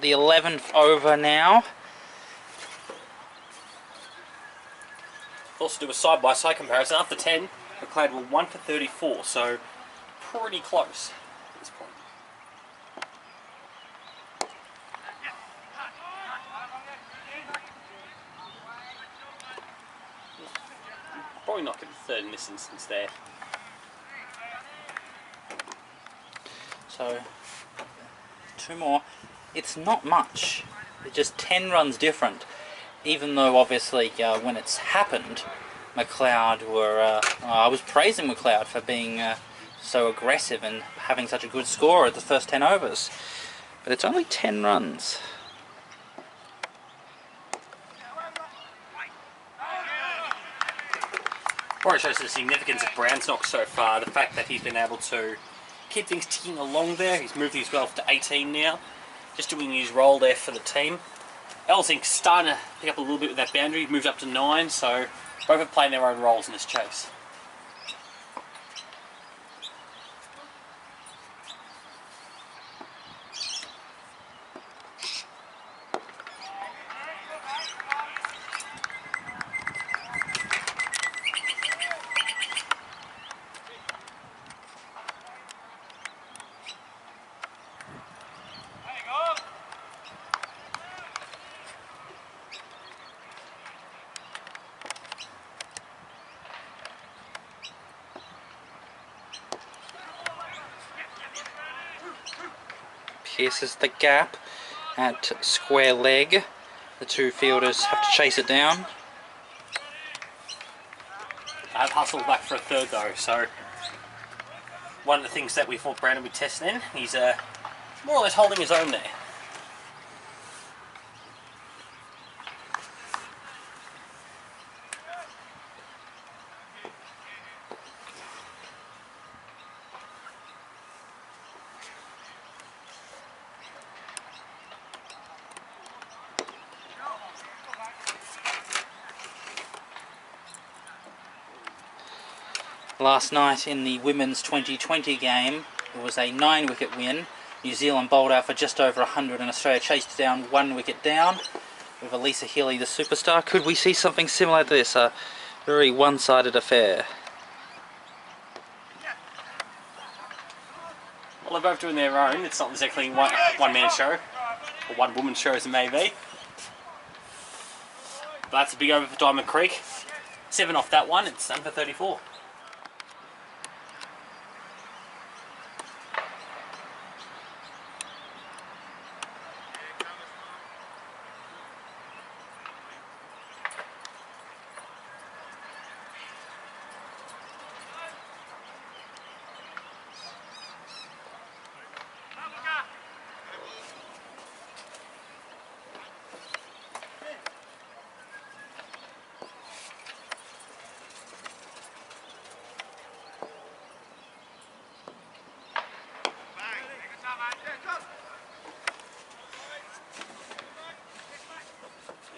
the 11th over now. Also do a side-by-side comparison. After 10, Macleod were 1 for 34, so pretty close at this point. Probably not get the third in this instance there. So, 2 more. It's not much. It's just 10 runs different. Even though, obviously, when it's happened, Macleod were... I was praising Macleod for being so aggressive and having such a good score at the first 10 overs. But it's only 10 runs. Or it shows the significance of Brown's knock so far. The fact that he's been able to keep things ticking along there. He's moved his wealth to 18 now. Just doing his role there for the team. Elsink's starting to pick up a little bit with that boundary. Moved up to 9, so both are playing their own roles in this chase. Pierces the gap at square leg. The 2 fielders have to chase it down. I've hustled back for a third though, so one of the things that we thought Brandon would be testing in, he's more or less holding his own there. Last night in the Women's 2020 game, it was a 9-wicket win. New Zealand bowled out for just over 100 and Australia chased down 1 wicket down with Elisa Healy, the superstar. Could we see something similar to this? A very one-sided affair. Well, they're both doing their own. It's not exactly one-man show, or one-woman show as it may be. But that's a big over for Diamond Creek. 7 off that one, it's done for 34.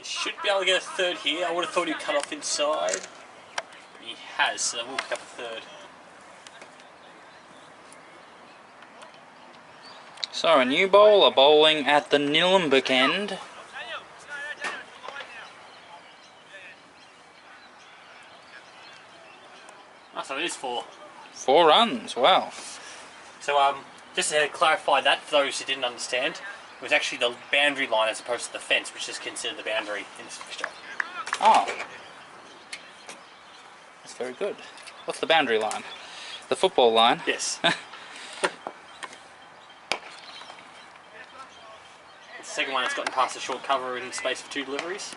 Should be able to get a third here. I would have thought he'd cut off inside. He has, so we'll pick up a third. So a new bowler bowling at the Nillumbik end. Oh, so it is 4. 4 runs, wow. So just to clarify that for those who didn't understand, it was actually the boundary line as opposed to the fence, which is considered the boundary in this fixture. Oh. That's very good. What's the boundary line? The football line? Yes. The second one has gotten past the short cover in space of 2 deliveries.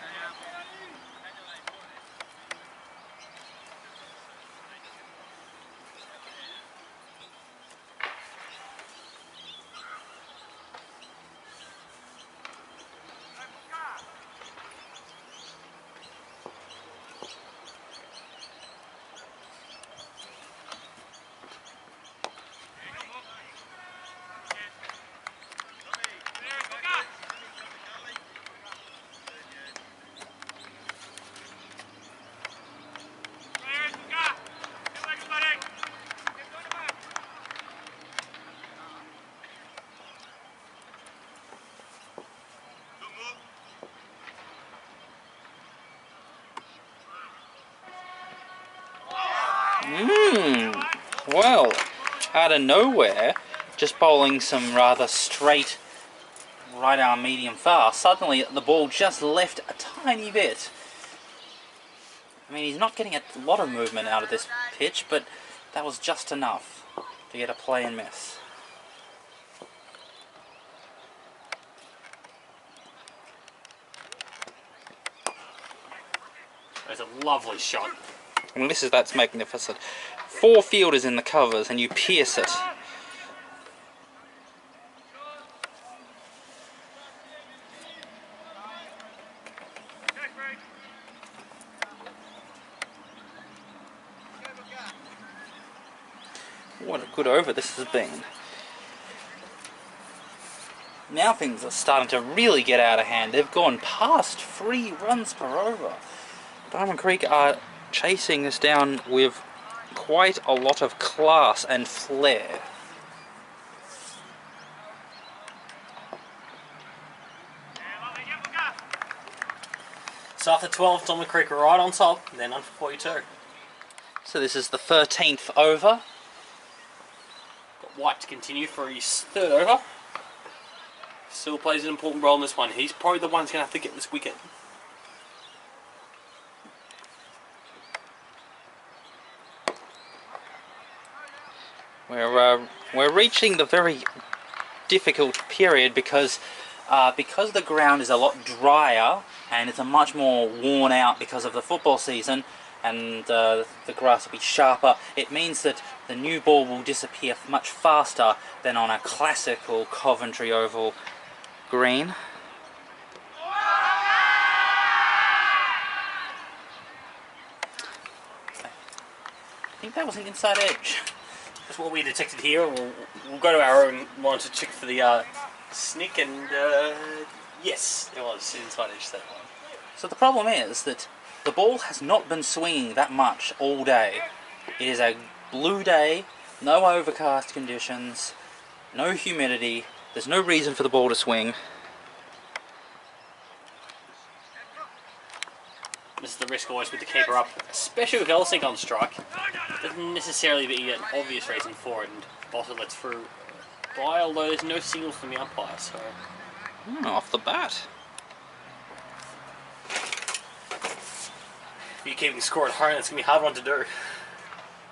Well, out of nowhere, just bowling some rather straight right arm medium fast, suddenly the ball just left a tiny bit. I mean, he's not getting a lot of movement out of this pitch, but that was just enough to get a play and miss. That's a lovely shot. And that's magnificent. 4 fielders in the covers and you pierce it. What a good over this has been. Now things are starting to really get out of hand. They've gone past 3 runs per over. Diamond Creek are chasing this down with quite a lot of class and flair. So after 12, Diamond Creek are right on top, and then on for 42. So this is the 13th over. Got White to continue for his 3rd over. Still plays an important role in this one. He's probably the one who's going to have to get this wicket. We're reaching the very difficult period because the ground is a lot drier and it's a much more worn out because of the football season, and the grass will be sharper. It means that the new ball will disappear much faster than on a classical Coventry Oval green. I think that was an inside edge. That's what we detected here. We'll go to our own monitor check for the snick, and yes, it was inside edge that one. So the problem is that the ball has not been swinging that much all day. It is a blue day, no overcast conditions, no humidity. There's no reason for the ball to swing. This is the risk always with the keeper up, especially with Elsink on strike. Doesn't necessarily be an obvious reason for it, and Butler lets through by, although there's no signal from the umpire, so... Off the bat. If you're keeping score at home, it's going to be a hard one to do.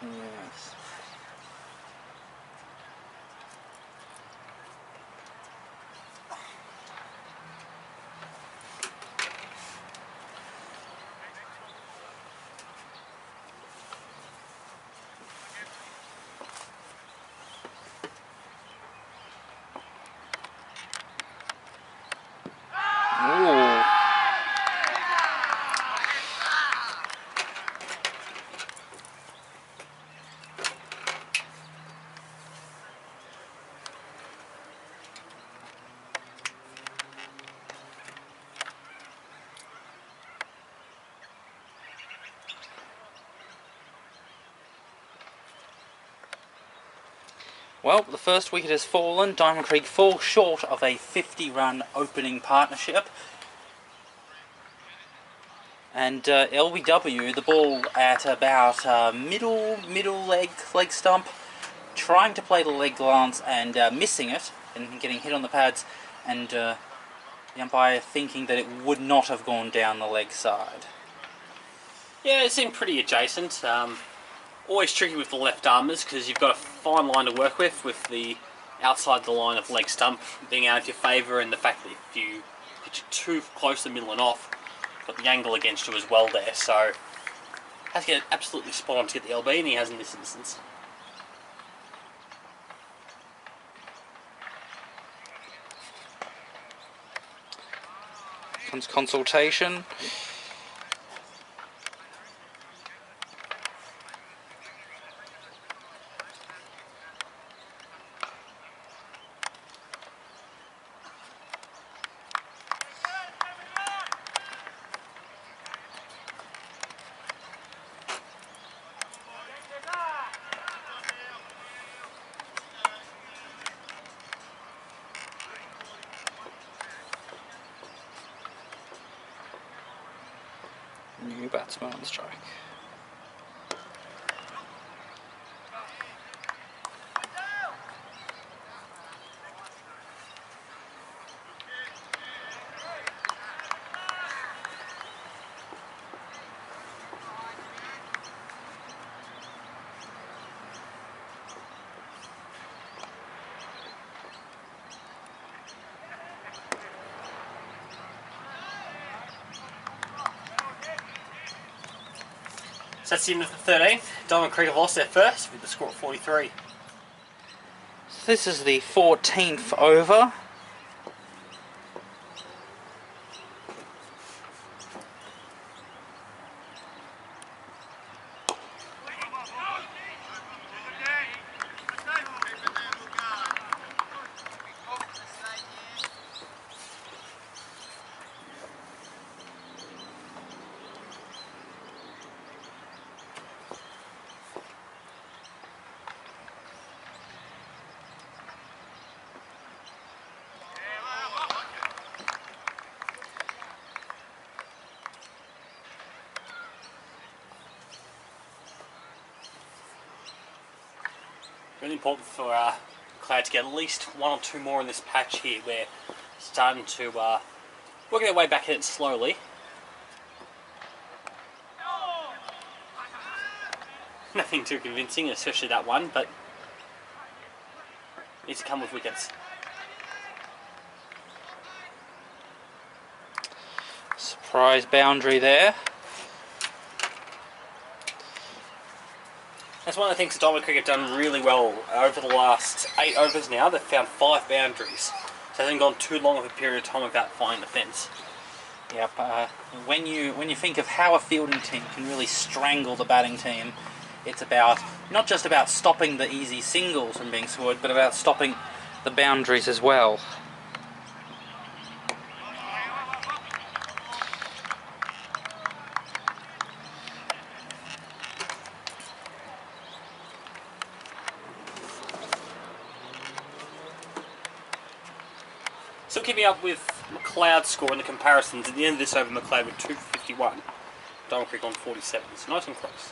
Yes. Well, the first wicket has fallen. Diamond Creek fall short of a 50-run opening partnership. And LBW, the ball at about middle leg stump, trying to play the leg glance and missing it and getting hit on the pads, and the umpire thinking that it would not have gone down the leg side. Yeah, it seemed pretty adjacent. Always tricky with the left armers because you've got a fine line to work with the outside the line of leg stump being out of your favour, and the fact that if you pitch it too close to the middle and off, got the angle against you as well there, so has to get absolutely spot on to get the LB, and he has in this instance. Comes consultation. New batsman on strike. So that's the end of the 13th. Diamond Creek have lost their first with the score of 43. So this is the 14th over. Really important for Macleod to get at least one or two more in this patch here. We're starting to work their way back in it slowly. Nothing too convincing, especially that one, but needs to come with wickets. Surprise boundary there. That's one of the things that Diamond Creek have done really well over the last 8 overs now. They've found 5 boundaries. So it hasn't gone too long of a period of time without finding the fence. Yep. When you think of how a fielding team can really strangle the batting team, it's about not just about stopping the easy singles from being scored, but about stopping the boundaries as well. Still keeping up with Macleod's score in the comparisons. At the end of this over, Macleod with 251. Diamond Creek on 47. It's nice and close.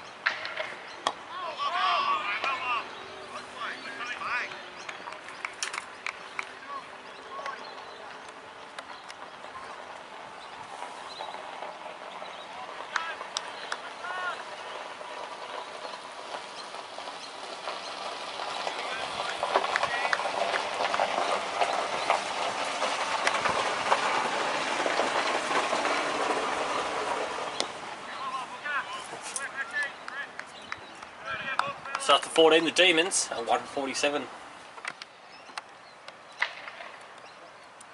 So after 14, the Demons are 147.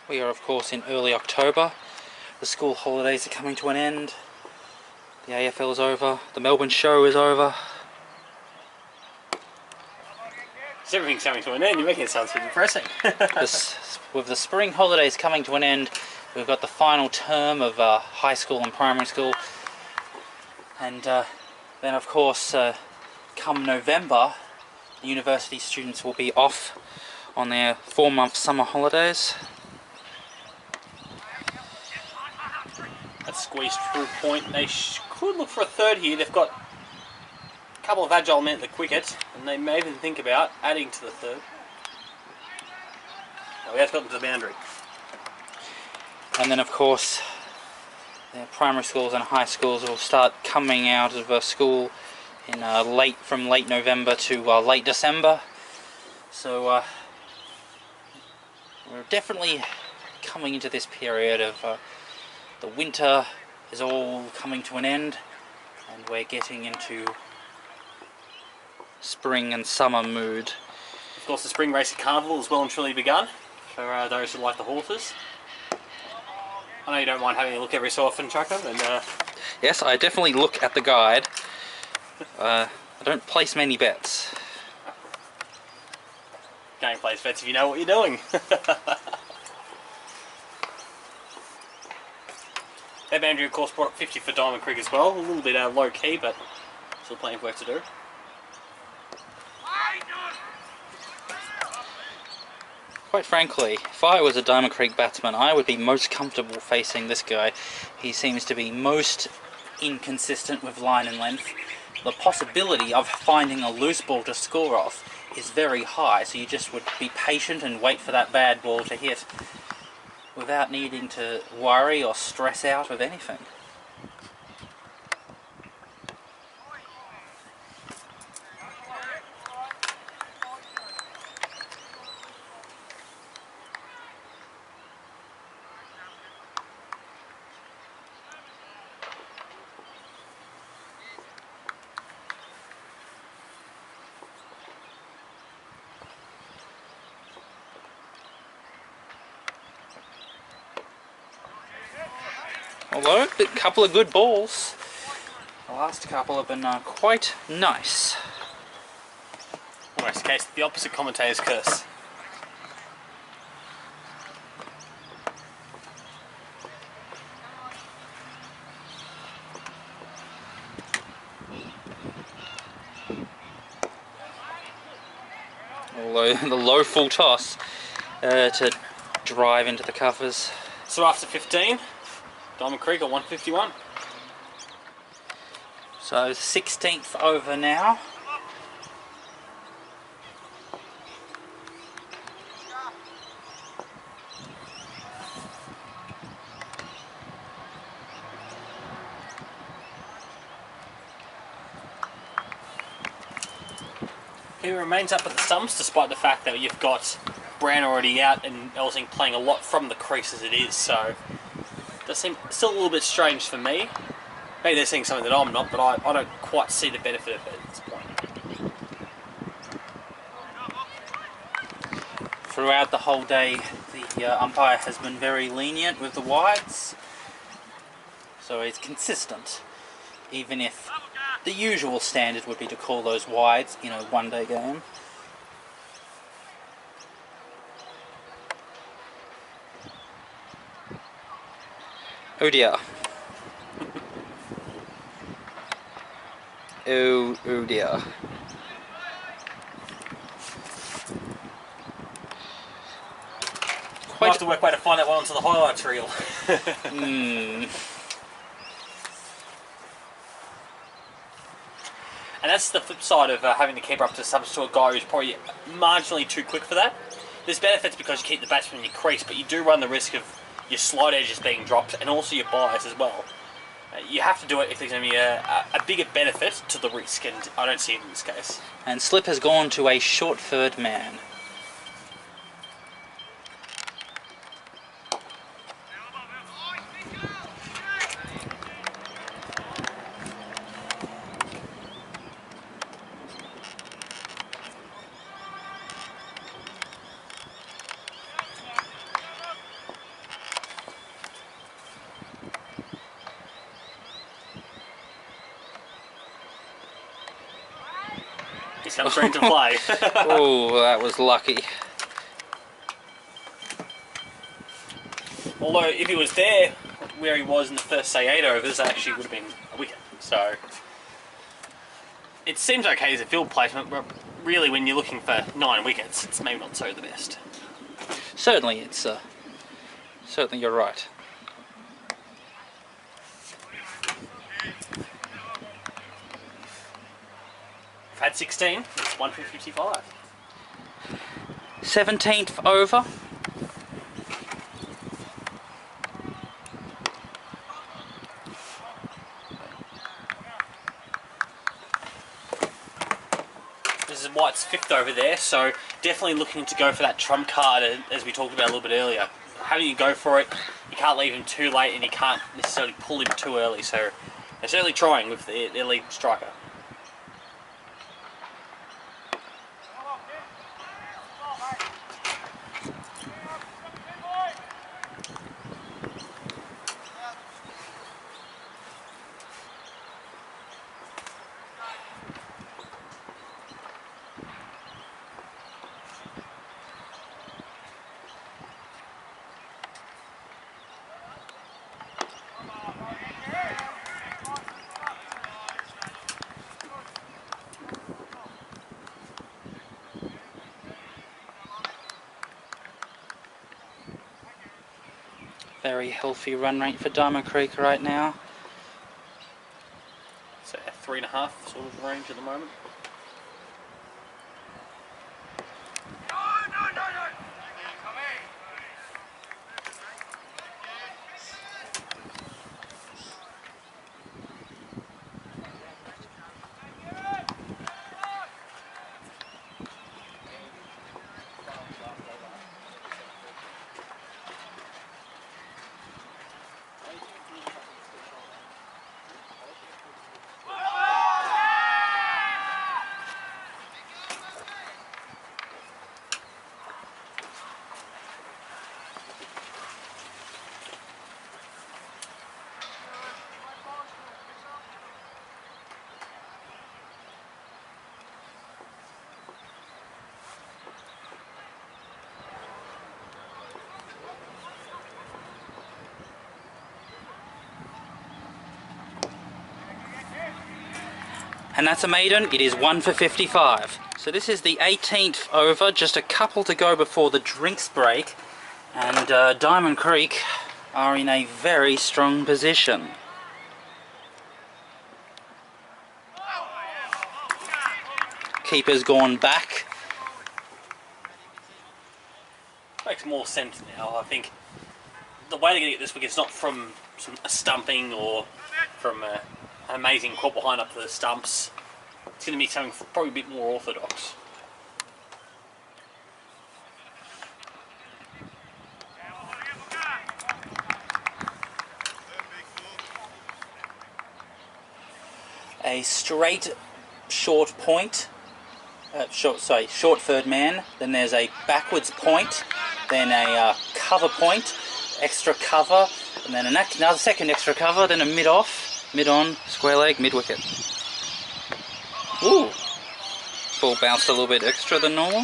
We are of course in early October. The school holidays are coming to an end. The AFL is over. The Melbourne show is over. So everything's coming to an end. You're making it sound so depressing. With the spring holidays coming to an end, we've got the final term of high school and primary school. And then of course come November, university students will be off on their 4-month summer holidays. That's squeezed through point. They could look for a third here. They've got a couple of agile men at the cricket, and they may even think about adding to the third. No, we have got them to the boundary. And then of course the primary schools and high schools will start coming out of school in from late November to late December. So we're definitely coming into this period of the winter is all coming to an end, and we're getting into spring and summer mood. Of course, the spring racing carnival has well and truly begun for those who like the horses. I know you don't mind having a look every so often, Chukka, and yes, I definitely look at the guide. I don't place many bets. Can't place bets if you know what you're doing. That boundary, of course, brought up 50 for Diamond Creek as well. A little bit low key, but still plenty of work to do. Quite frankly, if I was a Diamond Creek batsman, I would be most comfortable facing this guy. He seems to be most inconsistent with line and length. The possibility of finding a loose ball to score off is very high, so you just would be patient and wait for that bad ball to hit without needing to worry or stress out of anything. Although, a couple of good balls. The last couple have been quite nice. Almost the case, the opposite commentator's curse. Although the low full toss to drive into the covers. So after 15, Diamond Creek got 151. So 16th over now. He remains up at the stumps despite the fact that you've got Brown already out and Elsing playing a lot from the crease as it is, so it does seem still a little bit strange for me. Maybe they're seeing something that I'm not, but I don't quite see the benefit of it at this point. Throughout the whole day, the umpire has been very lenient with the wides, so he's consistent, even if the usual standard would be to call those wides in a one-day game. Oh dear. Oh dear. Might have to work way to find that one onto the highlights reel. And that's the flip side of having to keep up to some sort of guy who's probably marginally too quick for that. There's benefits because you keep the batsman in your crease, but you do run the risk of your slide edges being dropped and also your bias as well. You have to do it if there's going to be a bigger benefit to the risk, and I don't see it in this case. And slip has gone to a short third man. He's come straight to play. Oh, that was lucky. Although, if he was there where he was in the first, say, 8 overs, that actually would have been a wicket. So, it seems okay as a field placement, but really when you're looking for 9 wickets, it's maybe not so the best. Certainly, it's certainly you're right. We've had 16, it's 155. 17th over. This is White's 5th over there, so definitely looking to go for that trump card as we talked about a little bit earlier. Having you go for it, you can't leave him too late and you can't necessarily pull him too early, so they're certainly trying with their lead striker. Very healthy run rate for Diamond Creek right now. So 3.5 sort of range at the moment. And that's a maiden. It is 1 for 55. So this is the 18th over, just a couple to go before the drinks break. And Diamond Creek are in a very strong position. Keeper's gone back. Makes more sense now. I think the way to get this wicket is not from a stumping or from an amazing caught behind up to the stumps. It's going to be something probably a bit more orthodox. A straight short point. Short third man, then there's a backwards point, then a cover point, extra cover, and then another second extra cover, then a mid-off, mid-on, square leg, mid-wicket. Ooh! Ball bounced a little bit extra than normal.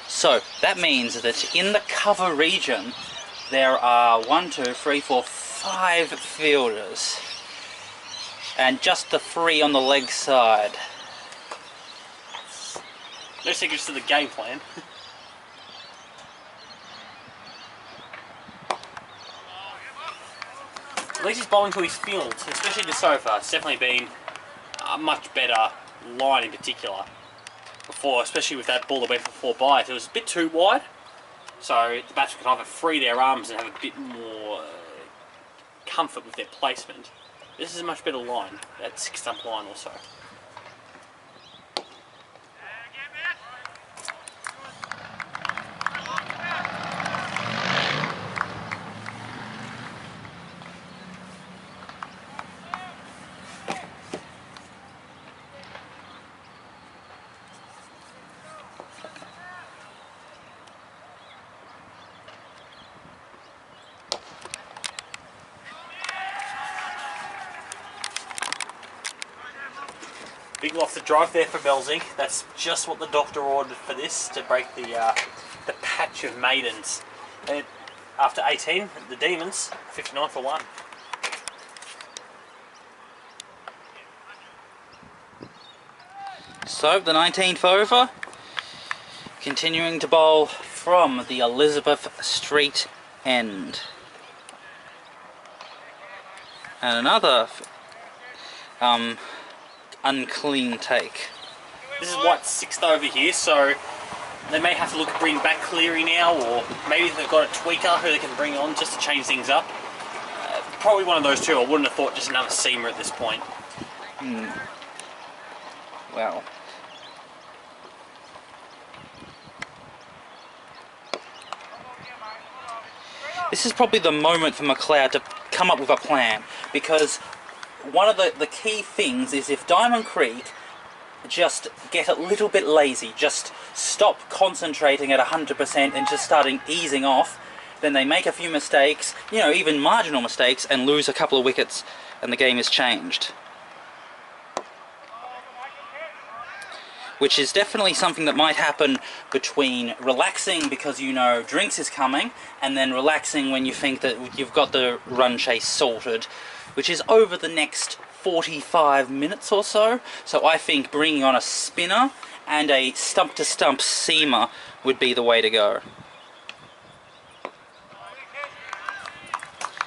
So, that means that in the cover region, there are 1, 2, 3, 4, 5 fielders. And just the 3 on the leg side. No secrets to the game plan. At least he's bowling to his field, especially the so far. It's definitely been a much better line in particular. Before, especially with that ball that went for 4 bites, it was a bit too wide. So the batsman can either free their arms and have a bit more comfort with their placement. This is a much better line, that 6-stump line or so. Big lofted drive there for Belzing. That's just what the doctor ordered for this, to break the patch of maidens. And after 18, the Demons, 59 for 1. So, the 19th over, continuing to bowl from the Elizabeth Street end. And another unclean take. This is White's 6th over here, so they may have to look at bringing back Cleary now, or maybe they've got a tweaker who they can bring on just to change things up. Probably one of those two. I wouldn't have thought just another seamer at this point. Well. This is probably the moment for Macleod to come up with a plan, because one of the key things is if Diamond Creek just get a little bit lazy, just stop concentrating at 100% and just starting easing off, then they make a few mistakes, you know, even marginal mistakes, and lose a couple of wickets, and the game is changed. Which is definitely something that might happen between relaxing because you know drinks is coming, and then relaxing when you think that you've got the run chase sorted, which is over the next 45 minutes or so. So I think bringing on a spinner and a stump-to-stump seamer would be the way to go.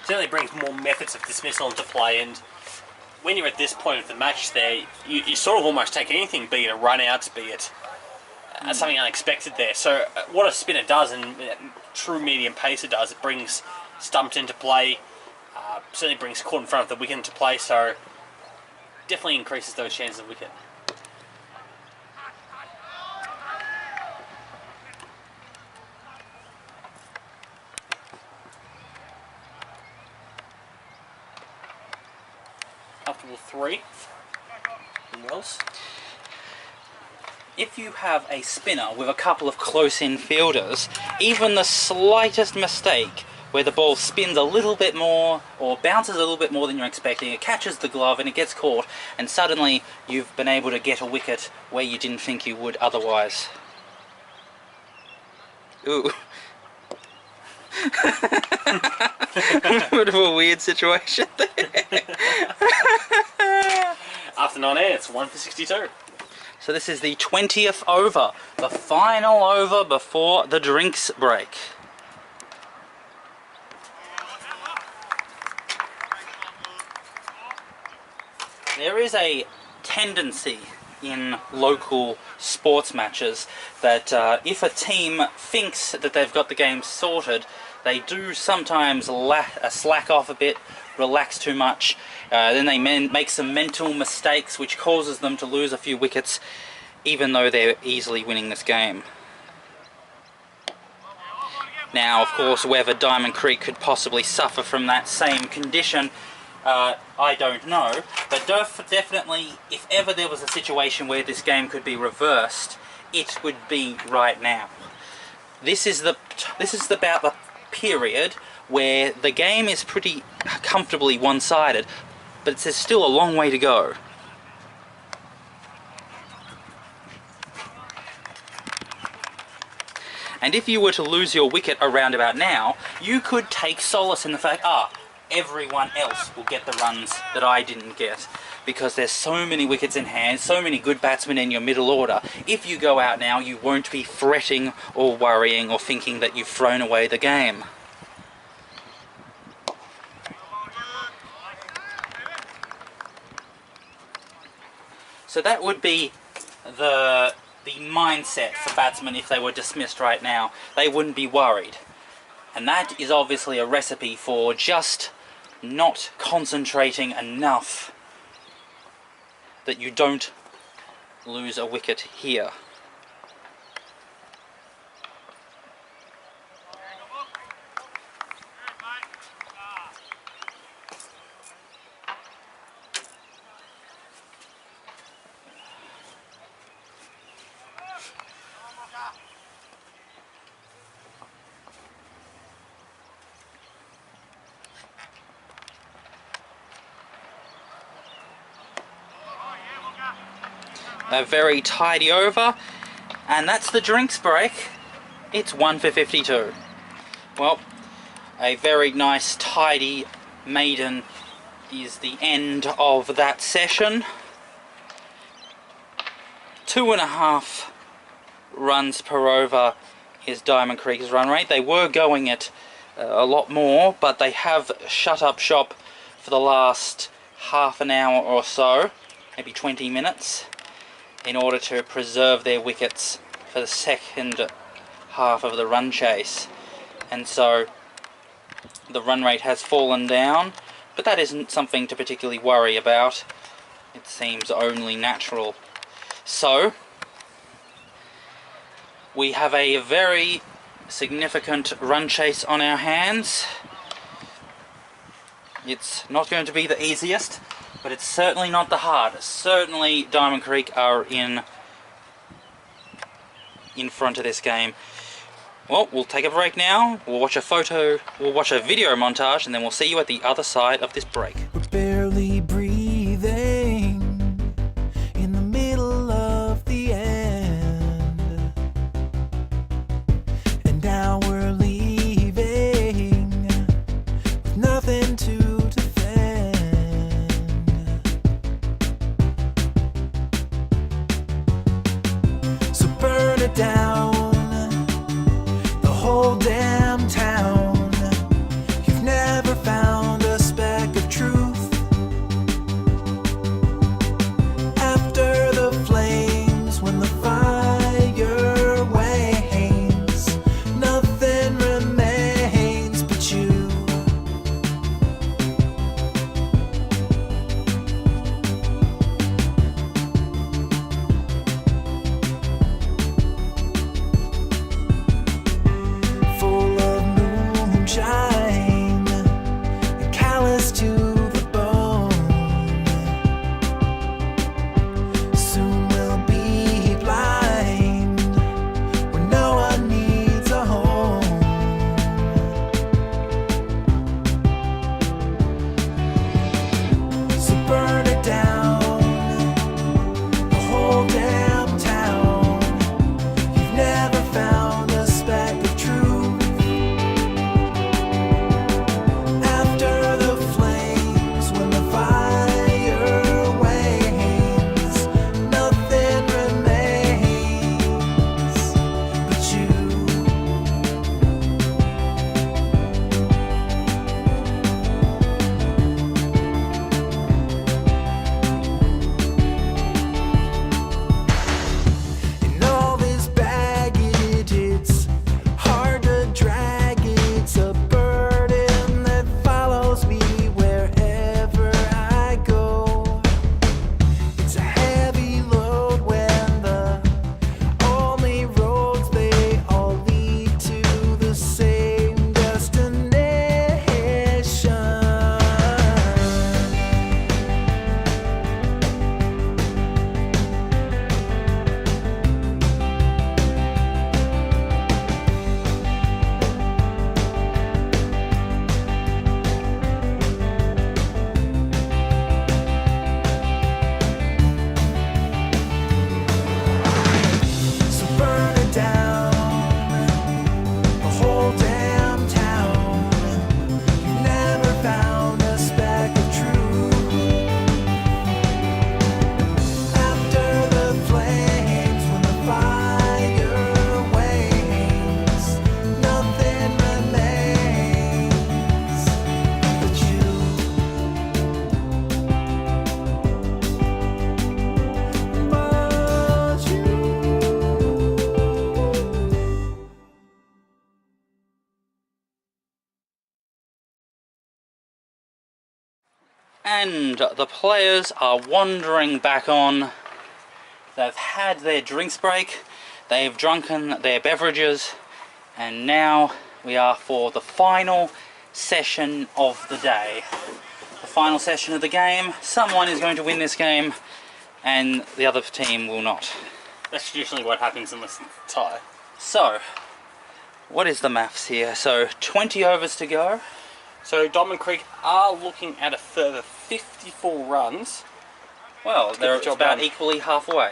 Certainly brings more methods of dismissal into play, and when you're at this point of the match there, you sort of almost take anything, be it a run out, be it something unexpected there. So what a spinner does, and true medium pacer does, it brings stumped into play, certainly brings caught in front of the wicket into play, so definitely increases those chances of wicket. Comfortable 3 from Wells. If you have a spinner with a couple of close-in fielders, even the slightest mistake where the ball spins a little bit more or bounces a little bit more than you're expecting, it catches the glove and it gets caught, and suddenly you've been able to get a wicket where you didn't think you would otherwise. Ooh. A bit of a weird situation there. After Justin on air. It's 1 for 62. So this is the 20th over, the final over before the drinks break. There is a tendency in local sports matches that if a team thinks that they've got the game sorted, they do sometimes slack off a bit, relax too much, then they make some mental mistakes which causes them to lose a few wickets even though they're easily winning this game. Now, of course, whether Diamond Creek could possibly suffer from that same condition, I don't know, but definitely, if ever there was a situation where this game could be reversed, it would be right now. This is about the period where the game is pretty comfortably one-sided, but there's still a long way to go. And if you were to lose your wicket around about now, you could take solace in the fact, everyone else will get the runs that I didn't get, because there's so many wickets in hand, so many good batsmen in your middle order. If you go out now, you won't be fretting or worrying or thinking that you've thrown away the game. So that would be the mindset for batsmen if they were dismissed right now. They wouldn't be worried. And that is obviously a recipe for just not concentrating enough that you don't lose a wicket here. A very tidy over, and that's the drinks break. It's 1 for 52. Well, a very nice tidy maiden is the end of that session. 2.5 runs per over is Diamond Creek's run rate. They were going at a lot more, but they have shut up shop for the last half an hour or so, maybe 20 minutes. In order to preserve their wickets for the second half of the run chase. And so the run rate has fallen down, but that isn't something to particularly worry about. It seems only natural. So we have a very significant run chase on our hands. It's not going to be the easiest, but it's certainly not the hardest. Certainly Diamond Creek are in front of this game. Well, we'll take a break now. We'll watch a video montage, and then we'll see you at the other side of this break. We're barely breathing in the middle of the end, and now we're leaving with nothing to down the whole damn town. You've never found a speck of truth after the flames. When the fire wanes, nothing remains but you. And the players are wandering back on. They've had their drinks break, they've drunken their beverages, and now we are for the final session of the day. The final session of the game. Someone is going to win this game, and the other team will not. That's usually what happens in this tie. So, what is the maths here? So, 20 overs to go. So Diamond Creek are looking at a further 54 runs. Well, they're the job about done. equally halfway.